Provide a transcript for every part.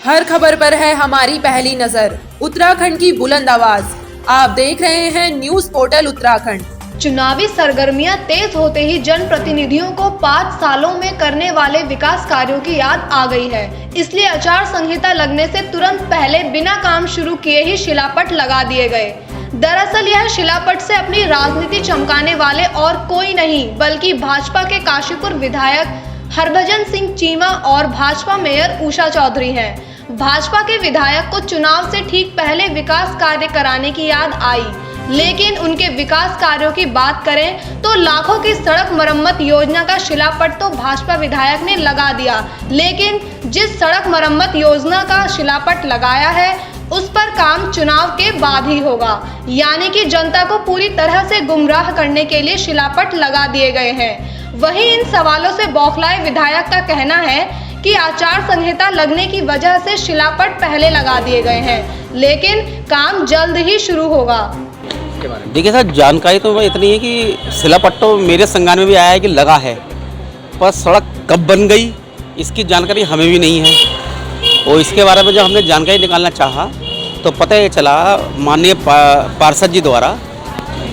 हर खबर पर है हमारी पहली नजर। उत्तराखंड की बुलंद आवाज। आप देख रहे हैं न्यूज पोर्टल उत्तराखंड। चुनावी सरगर्मियां तेज होते ही जनप्रतिनिधियों को 5 सालों में करने वाले विकास कार्यों की याद आ गई है। इसलिए आचार संहिता लगने से तुरंत पहले बिना काम शुरू किए ही शिलापट लगा दिए गए। दरअसल यह शिलापट से अपनी राजनीति चमकाने वाले और कोई नहीं बल्कि भाजपा के काशीपुर विधायक हरभजन सिंह चीमा और भाजपा मेयर उषा चौधरी हैं। भाजपा के विधायक को चुनाव से ठीक पहले विकास कार्य कराने की याद आई, लेकिन उनके विकास कार्यों की बात करें तो लाखों की सड़क मरम्मत योजना का शिलापट तो भाजपा विधायक ने लगा दिया, लेकिन जिस सड़क मरम्मत योजना का शिलापट लगाया है उस पर काम चुनाव के बाद ही होगा। यानी कि जनता को पूरी तरह से गुमराह करने के लिए शिलापट लगा दिए गए हैं। वहीं इन सवालों से बौखलाए विधायक का कहना है कि आचार संहिता लगने की वजह से शिलापट पहले लगा दिए गए हैं, लेकिन काम जल्द ही शुरू होगा। देखिए सर, जानकारी तो इतनी है कि शिलापट तो मेरे संज्ञान में भी आया है कि लगा है, पर सड़क कब बन गई इसकी जानकारी हमें भी नहीं है। और इसके बारे में जब हमने जानकारी निकालना चाहा तो पता ये चला माननीय पार्षद जी द्वारा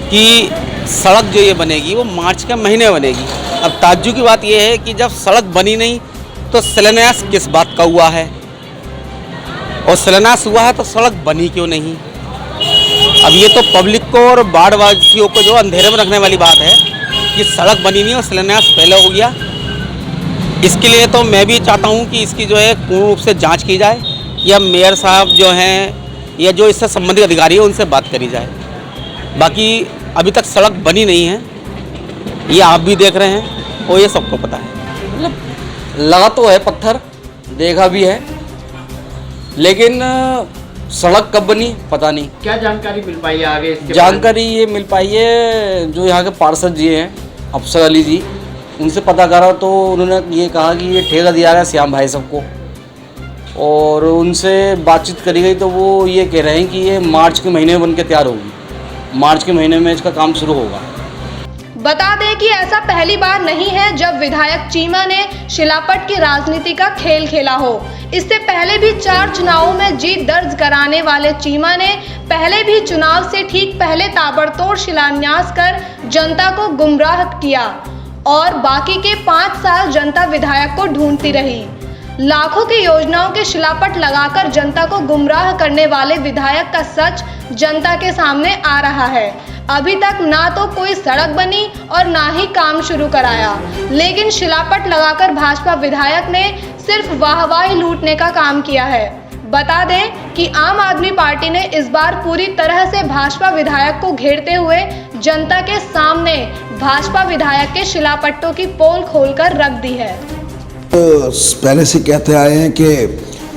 कि सड़क जो ये बनेगी वो मार्च के महीने बनेगी। अब ताज्जुब की बात ये है कि जब सड़क बनी नहीं तो शिलान्यास किस बात का हुआ है, और शिलान्यास हुआ है तो सड़क बनी क्यों नहीं। अब ये तो पब्लिक को और बाढ़वासियों को जो अंधेरे में रखने वाली बात है कि सड़क बनी नहीं और शिलान्यास पहले हो गया। इसके लिए तो मैं भी चाहता हूँ कि इसकी जो है पूर्ण रूप से जांच की जाए, या मेयर साहब जो हैं या जो इससे संबंधित अधिकारी है उनसे बात करी जाए। बाकी अभी तक सड़क बनी नहीं है, ये आप भी देख रहे हैं और ये सबको पता है। मतलब लगा तो है पत्थर, देखा भी है, लेकिन सड़क कब बनी पता नहीं। क्या जानकारी मिल पाई है आगे इसके जानकारी ये मिल पाई है, जो यहाँ के पार्षद जी हैं अफसर अली जी, उनसे पता करा तो उन्होंने ये कहा कि ये ठेका दिया गया श्याम भाई सबको, और उनसे बातचीत करी गई तो वो ये कह रहे हैं कि ये मार्च के महीने में बन के तैयार होगी, मार्च के महीने में इसका काम शुरू होगा। बता दें कि ऐसा पहली बार नहीं है जब विधायक चीमा ने शिलापट की राजनीति का खेल खेला हो। इससे पहले भी 4 चुनावों में जीत दर्ज कराने वाले चीमा ने पहले भी चुनाव से ठीक पहले ताबड़तोड़ शिलान्यास कर जनता को गुमराह किया, और बाकी के 5 साल जनता विधायक को ढूंढती रही। लाखों की योजनाओं के शिलापट लगाकर जनता को गुमराह करने वाले विधायक का सच जनता के सामने आ रहा है। अभी तक ना तो कोई सड़क बनी और ना ही काम शुरू कराया, लेकिन शिलापट लगाकर भाजपा विधायक ने सिर्फ वाहवाही लूटने का काम किया है। बता दें कि आम आदमी पार्टी ने इस बार पूरी तरह से भाजपा विधायक को घेरते हुए जनता के सामने भाजपा विधायक के शिलापट्टों की पोल खोलकर रख दी है। पहले से कहते आए हैं कि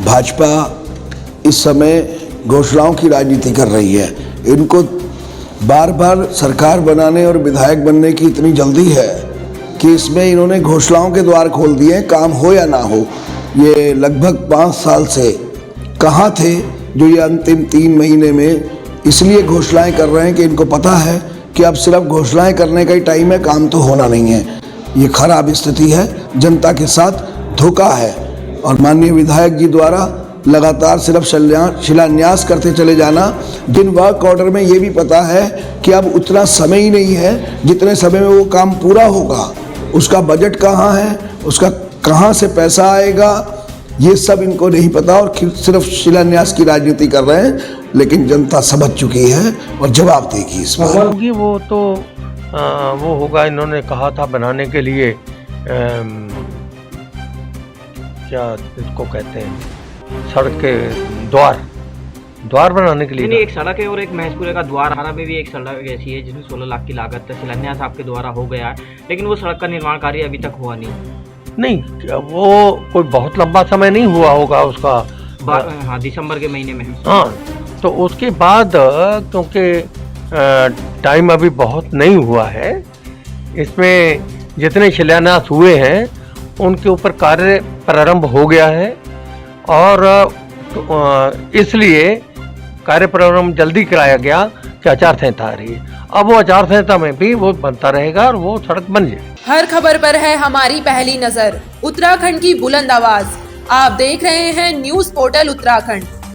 भाजपा इस समय घोषणाओं की राजनीति कर रही है। इनको बार बार सरकार बनाने और विधायक बनने की इतनी जल्दी है कि इसमें इन्होंने घोषणाओं के द्वार खोल दिए, काम हो या ना हो। ये लगभग 5 साल से कहाँ थे जो ये अंतिम 3 महीने में इसलिए घोषणाएं कर रहे हैं कि इनको पता है कि अब सिर्फ घोषणाएं करने का ही टाइम है, काम तो होना नहीं है। ये खराब स्थिति है, जनता के साथ धोखा है, और माननीय विधायक जी द्वारा लगातार सिर्फ शिलान्यास करते चले जाना। जिन वर्क ऑर्डर में ये भी पता है कि अब उतना समय ही नहीं है जितने समय में वो काम पूरा होगा, उसका बजट कहाँ है, उसका कहाँ से पैसा आएगा, ये सब इनको नहीं पता, और सिर्फ शिलान्यास की राजनीति कर रहे हैं। लेकिन जनता समझ चुकी है और जवाब देगी इस बार। वो तो वो होगा, इन्होंने कहा था बनाने के लिए क्या इसको कहते हैं, सड़क के द्वार बनाने के लिए। नहीं, एक सड़क है और एक महजपुरे का द्वार हारा में भी एक सड़क ऐसी है जिसमें 16 लाख की लागत है। शिलान्यास आपके द्वारा हो गया है, लेकिन वो सड़क का निर्माण कार्य अभी तक हुआ नहीं। वो कोई बहुत लंबा समय नहीं हुआ होगा उसका। हाँ, दिसंबर के महीने में। हाँ, तो उसके बाद क्योंकि टाइम अभी बहुत नहीं हुआ है, इसमें जितने शिलान्यास हुए हैं उनके ऊपर कार्य प्रारंभ हो गया है, और इसलिए कार्य प्रारंभ जल्दी कराया गया कि आचार संहिता आ रही है। अब वो आचार संहिता में भी वो बनता रहेगा और वो सड़क बन जाए। हर खबर पर है हमारी पहली नजर। उत्तराखंड की बुलंद आवाज। आप देख रहे हैं न्यूज़ पोर्टल उत्तराखंड।